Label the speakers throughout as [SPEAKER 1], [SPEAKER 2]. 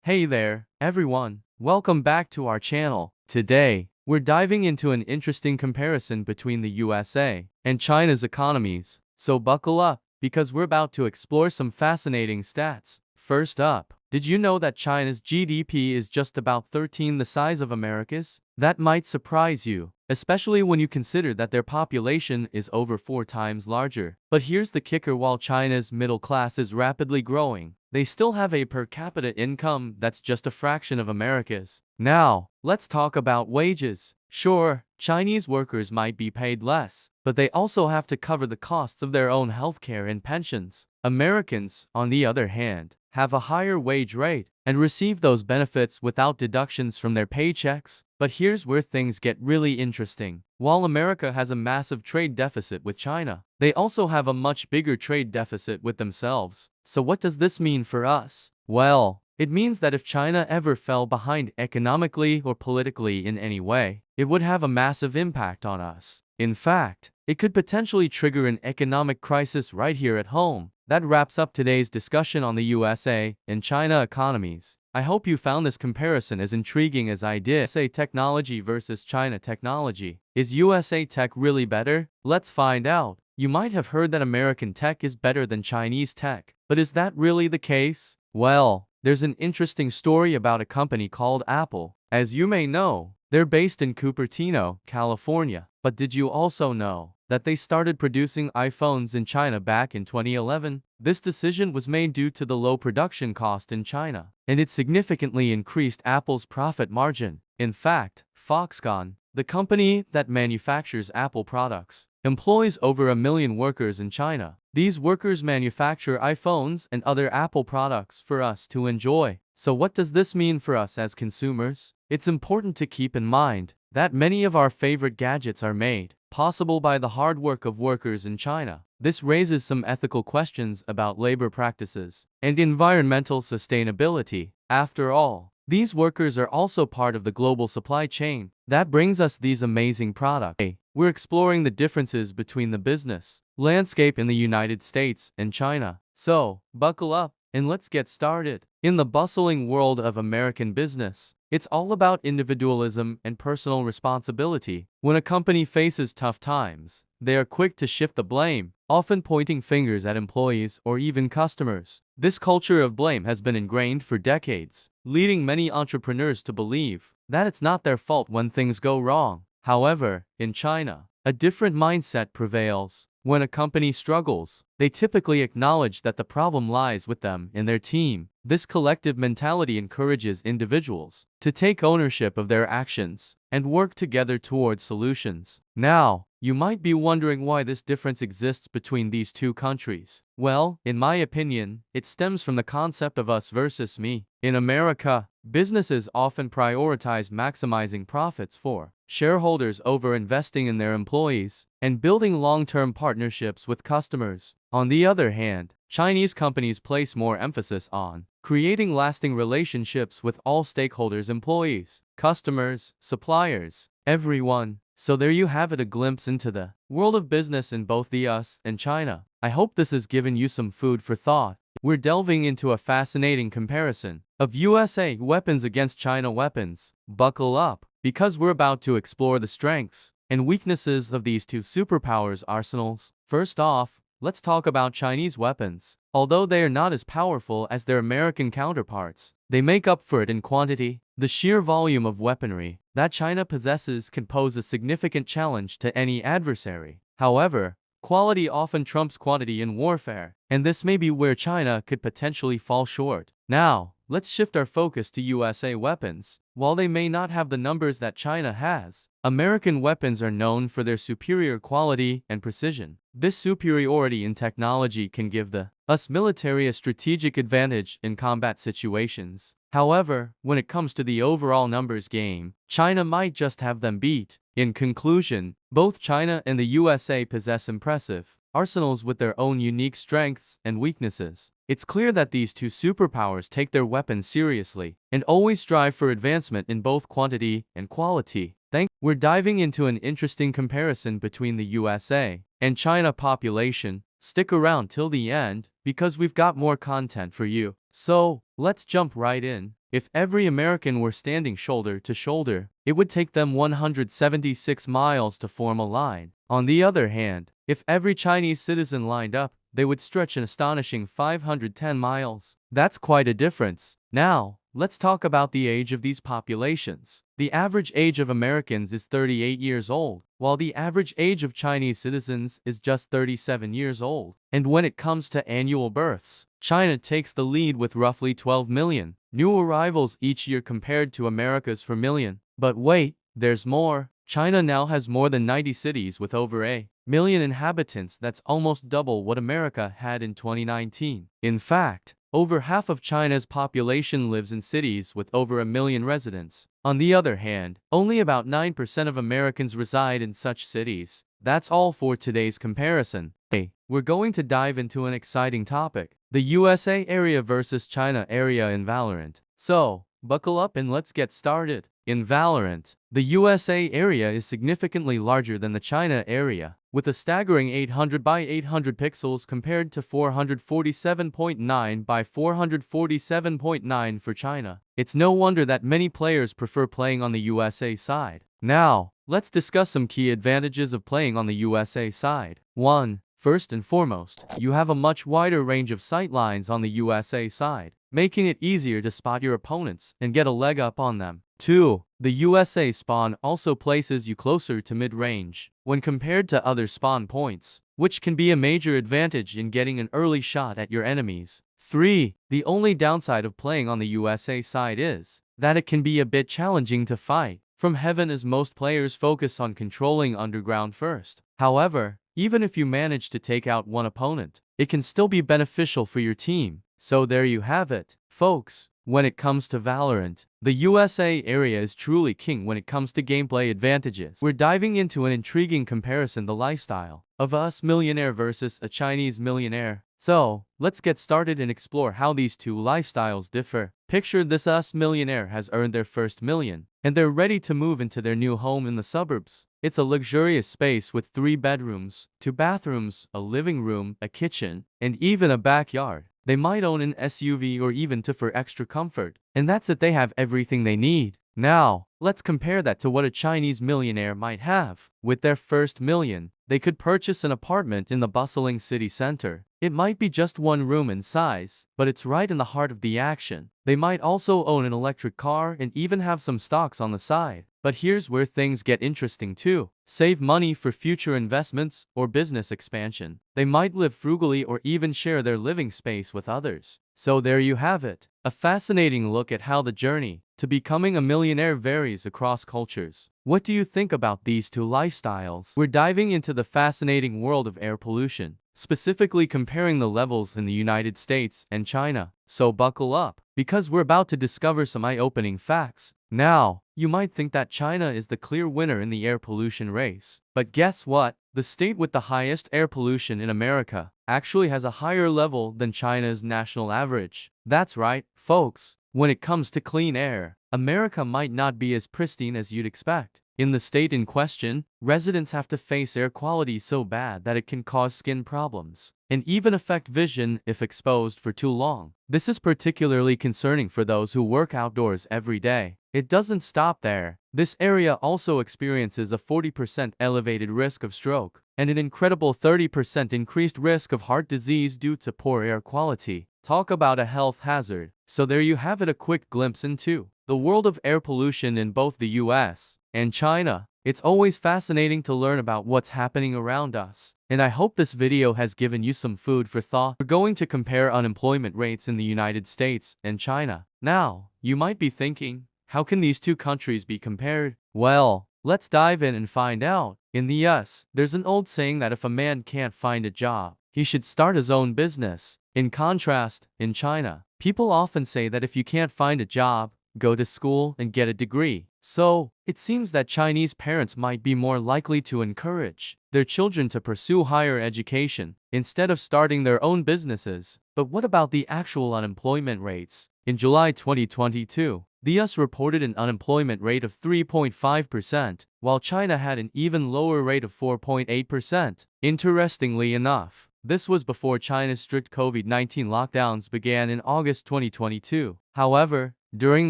[SPEAKER 1] Hey there, everyone. Welcome back to our channel. Today, we're diving into an interesting comparison between the USA and China's economies. So buckle up, because we're about to explore some fascinating stats. First up, did you know that China's GDP is just about 13 the size of America's? That might surprise you, especially when you consider that their population is over 4 times larger. But here's the kicker: while China's middle class is rapidly growing, they still have a per capita income that's just a fraction of America's. Now, let's talk about wages. Sure, Chinese workers might be paid less, but they also have to cover the costs of their own healthcare and pensions. Americans, on the other hand, have a higher wage rate and receive those benefits without deductions from their paychecks. But here's where things get really interesting. While America has a massive trade deficit with China, they also have a much bigger trade deficit with themselves. So what does this mean for us? Well, it means that if China ever fell behind economically or politically in any way, it would have a massive impact on us. In fact, it could potentially trigger an economic crisis right here at home. That wraps up today's discussion on the USA and China economies. I hope you found this comparison as intriguing as I did. USA technology versus China technology. Is USA tech really better? Let's find out. You might have heard that American tech is better than Chinese tech, but is that really the case? Well, there's an interesting story about a company called Apple. As you may know, they're based in Cupertino, California. But did you also know that they started producing iPhones in China back in 2011? This decision was made due to the low production cost in China, and it significantly increased Apple's profit margin. In fact, Foxconn, the company that manufactures Apple products, employs over 1 million workers in China. These workers manufacture iPhones and other Apple products for us to enjoy. So what does this mean for us as consumers? It's important to keep in mind that many of our favorite gadgets are made possible by the hard work of workers in China. This raises some ethical questions about labor practices and environmental sustainability. After all, these workers are also part of the global supply chain that brings us these amazing products. Today, we're exploring the differences between the business landscape in the United States and China. So, buckle up and let's get started. In the bustling world of American business, it's all about individualism and personal responsibility. When a company faces tough times, they are quick to shift the blame, often pointing fingers at employees or even customers. This culture of blame has been ingrained for decades, leading many entrepreneurs to believe that it's not their fault when things go wrong. However, in China, a different mindset prevails. When a company struggles, they typically acknowledge that the problem lies with them and their team. This collective mentality encourages individuals to take ownership of their actions and work together towards solutions. Now, you might be wondering why this difference exists between these two countries. Well, in my opinion, it stems from the concept of us versus me. In America, businesses often prioritize maximizing profits for shareholders over investing in their employees and building long-term partnerships with customers. On the other hand, Chinese companies place more emphasis on creating lasting relationships with all stakeholders: employees, customers, suppliers, everyone. So there you have it, a glimpse into the world of business in both the US and China. I hope this has given you some food for thought. We're delving into a fascinating comparison of USA weapons against China weapons. Buckle up, because we're about to explore the strengths and weaknesses of these two superpowers' arsenals. First off, let's talk about Chinese weapons. Although they are not as powerful as their American counterparts, they make up for it in quantity. The sheer volume of weaponry that China possesses can pose a significant challenge to any adversary. However, quality often trumps quantity in warfare, and this may be where China could potentially fall short. Now, let's shift our focus to USA weapons. While they may not have the numbers that China has, American weapons are known for their superior quality and precision. This superiority in technology can give the US military a strategic advantage in combat situations. However, when it comes to the overall numbers game, China might just have them beat. In conclusion, both China and the USA possess impressive arsenals with their own unique strengths and weaknesses. It's clear that these two superpowers take their weapons seriously and always strive for advancement in both quantity and quality. We're diving into an interesting comparison between the USA and China population. Stick around till the end, because we've got more content for you. So, let's jump right in. If every American were standing shoulder to shoulder, it would take them 176 miles to form a line. On the other hand, if every Chinese citizen lined up, they would stretch an astonishing 510 miles. That's quite a difference. Now, let's talk about the age of these populations. The average age of Americans is 38 years old, while the average age of Chinese citizens is just 37 years old. And when it comes to annual births, China takes the lead with roughly 12 million new arrivals each year compared to America's 4 million. But wait, there's more. China now has more than 90 cities with over a million inhabitants. That's almost double what America had in 2019. In fact, over half of China's population lives in cities with over a million residents. On the other hand, only about 9% of Americans reside in such cities. That's all for today's comparison. Hey, we're going to dive into an exciting topic: the USA area versus China area in Valorant. So, buckle up and let's get started. In Valorant, the USA area is significantly larger than the China area, with a staggering 800 by 800 pixels compared to 447.9 by 447.9 for China. It's no wonder that many players prefer playing on the USA side. Now, let's discuss some key advantages of playing on the USA side. 1. First and foremost, you have a much wider range of sight lines on the USA side, making it easier to spot your opponents and get a leg up on them. 2. The USA spawn also places you closer to mid-range when compared to other spawn points, which can be a major advantage in getting an early shot at your enemies. 3. The only downside of playing on the USA side is that it can be a bit challenging to fight from heaven, as most players focus on controlling underground first. However, even if you manage to take out one opponent, it can still be beneficial for your team. So there you have it, folks. When it comes to Valorant, the USA area is truly king when it comes to gameplay advantages. We're diving into an intriguing comparison: the lifestyle of us millionaire versus a Chinese millionaire. So, let's get started and explore how these two lifestyles differ. Picture this: us millionaire has earned their first million, and they're ready to move into their new home in the suburbs. It's a luxurious space with 3 bedrooms, 2 bathrooms, a living room, a kitchen, and even a backyard. They might own an SUV or even two for extra comfort. And that's it, they have everything they need. Now, let's compare that to what a Chinese millionaire might have. With their first million, they could purchase an apartment in the bustling city center. It might be just 1 room in size, but it's right in the heart of the action. They might also own an electric car and even have some stocks on the side. But here's where things get interesting too. Save money for future investments or business expansion. They might live frugally or even share their living space with others. So there you have it. A fascinating look at how the journey to becoming a millionaire varies across cultures. What do you think about these two lifestyles? We're diving into the fascinating world of air pollution, specifically comparing the levels in the United States and China. So buckle up, because we're about to discover some eye-opening facts. Now, you might think that China is the clear winner in the air pollution race. But guess what? The state with the highest air pollution in America actually has a higher level than China's national average. That's right, folks. When it comes to clean air, America might not be as pristine as you'd expect. In the state in question, residents have to face air quality so bad that it can cause skin problems and even affect vision if exposed for too long. This is particularly concerning for those who work outdoors every day. It doesn't stop there. This area also experiences a 40% elevated risk of stroke and an incredible 30% increased risk of heart disease due to poor air quality. Talk about a health hazard. So there you have it, a quick glimpse into the world of air pollution in both the US and China. It's always fascinating to learn about what's happening around us, and I hope this video has given you some food for thought. We're going to compare unemployment rates in the United States and China. Now, you might be thinking, how can these two countries be compared? Well, let's dive in and find out. In the US, there's an old saying that if a man can't find a job, he should start his own business. In contrast, in China, people often say that if you can't find a job, go to school and get a degree. So, it seems that Chinese parents might be more likely to encourage their children to pursue higher education instead of starting their own businesses. But what about the actual unemployment rates? In July 2022, the US reported an unemployment rate of 3.5%, while China had an even lower rate of 4.8%. Interestingly enough, this was before China's strict COVID-19 lockdowns began in August 2022. However, During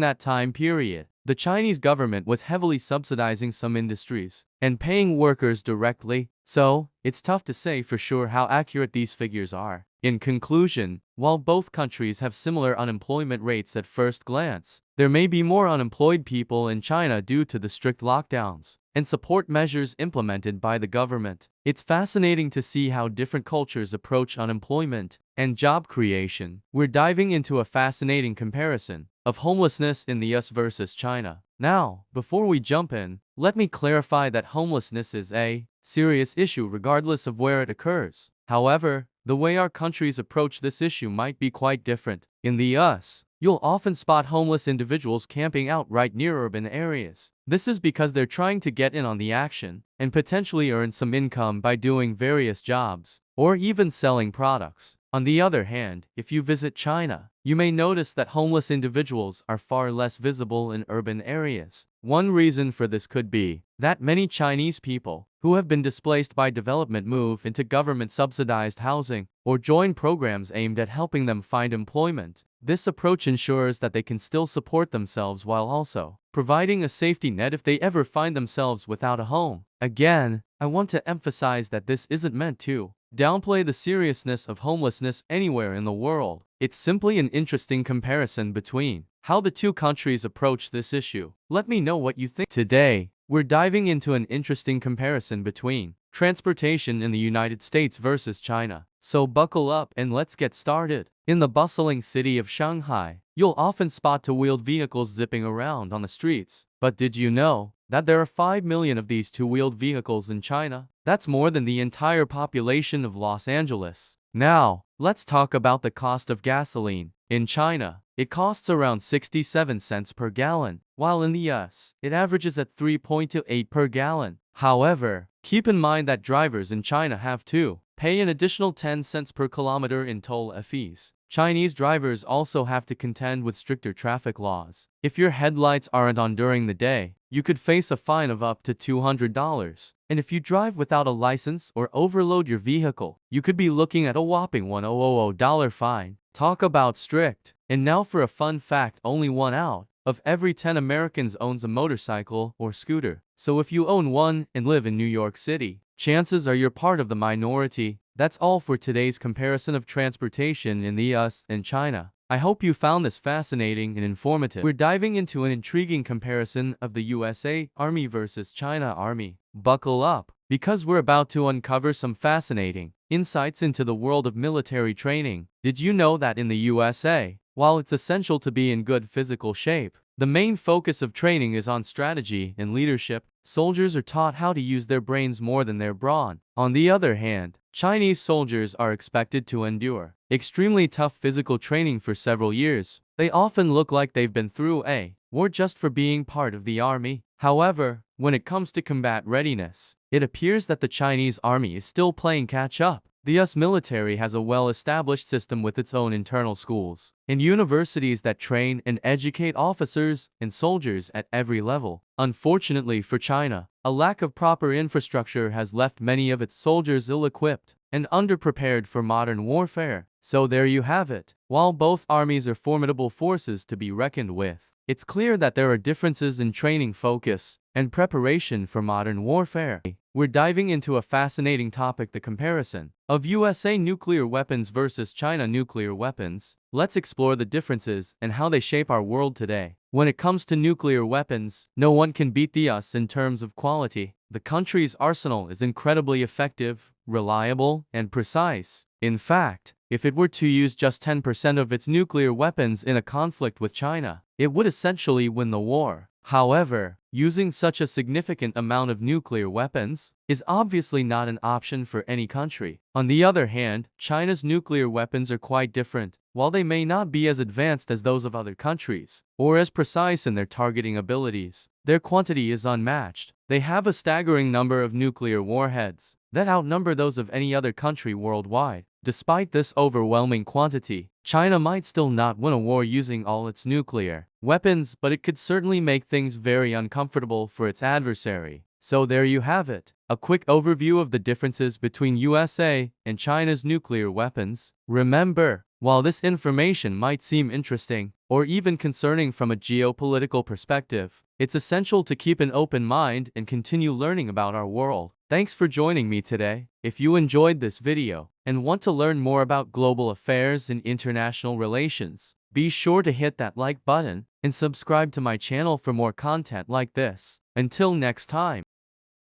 [SPEAKER 1] that time period, the Chinese government was heavily subsidizing some industries and paying workers directly, so it's tough to say for sure how accurate these figures are. In conclusion, while both countries have similar unemployment rates at first glance, there may be more unemployed people in China due to the strict lockdowns and support measures implemented by the government. It's fascinating to see how different cultures approach unemployment and job creation. We're diving into a fascinating comparison of homelessness in the US versus China. Now, before we jump in, let me clarify that homelessness is a serious issue regardless of where it occurs. However, the way our countries approach this issue might be quite different. In the US, you'll often spot homeless individuals camping out right near urban areas. This is because they're trying to get in on the action and potentially earn some income by doing various jobs or even selling products. On the other hand, if you visit China, you may notice that homeless individuals are far less visible in urban areas. One reason for this could be that many Chinese people who have been displaced by development move into government-subsidized housing or join programs aimed at helping them find employment. This approach ensures that they can still support themselves while also providing a safety net if they ever find themselves without a home. Again, I want to emphasize that this isn't meant to downplay the seriousness of homelessness anywhere in the world. It's simply an interesting comparison between how the two countries approach this issue. Let me know what you think. Today, we're diving into an interesting comparison between transportation in the United States versus China. So buckle up and let's get started. In the bustling city of Shanghai, you'll often spot two-wheeled vehicles zipping around on the streets. But did you know that there are 5 million of these two-wheeled vehicles in China? That's more than the entire population of Los Angeles. Now, let's talk about the cost of gasoline. In China, it costs around 67 cents per gallon, while in the US, it averages at 3.28 per gallon. However, keep in mind that drivers in China have to pay an additional 10 cents per kilometer in toll fees. Chinese drivers also have to contend with stricter traffic laws. If your headlights aren't on during the day, you could face a fine of up to $200. And if you drive without a license or overload your vehicle, you could be looking at a whopping $1,000 fine. Talk about strict. And now for a fun fact, only 1 out of every 10 Americans owns a motorcycle or scooter. So if you own one and live in New York City, chances are you're part of the minority. That's all for today's comparison of transportation in the US and China. I hope you found this fascinating and informative. We're diving into an intriguing comparison of the USA Army versus China Army. Buckle up, because we're about to uncover some fascinating insights into the world of military training. Did you know that in the USA, while it's essential to be in good physical shape, the main focus of training is on strategy and leadership? Soldiers are taught how to use their brains more than their brawn. On the other hand, Chinese soldiers are expected to endure extremely tough physical training for several years. They often look like they've been through a war just for being part of the army. However, when it comes to combat readiness, it appears that the Chinese army is still playing catch-up. The US military has a well-established system with its own internal schools and universities that train and educate officers and soldiers at every level. Unfortunately for China, a lack of proper infrastructure has left many of its soldiers ill-equipped and underprepared for modern warfare. So there you have it. While both armies are formidable forces to be reckoned with, it's clear that there are differences in training focus and preparation for modern warfare. We're diving into a fascinating topic: the comparison of USA nuclear weapons versus China nuclear weapons. Let's explore the differences and how they shape our world today. When it comes to nuclear weapons, no one can beat the US in terms of quality. The country's arsenal is incredibly effective, reliable, and precise. In fact, if it were to use just 10% of its nuclear weapons in a conflict with China, it would essentially win the war. However, using such a significant amount of nuclear weapons is obviously not an option for any country. On the other hand, China's nuclear weapons are quite different. While they may not be as advanced as those of other countries, or as precise in their targeting abilities, their quantity is unmatched. They have a staggering number of nuclear warheads that outnumber those of any other country worldwide. Despite this overwhelming quantity, China might still not win a war using all its nuclear weapons, but it could certainly make things very uncomfortable for its adversary. So there you have it, a quick overview of the differences between USA and China's nuclear weapons. Remember, While this information might seem interesting, or even concerning from a geopolitical perspective, it's essential to keep an open mind and continue learning about our world. Thanks for joining me today. If you enjoyed this video and want to learn more about global affairs and international relations, be sure to hit that like button and subscribe to my channel for more content like this. Until next time.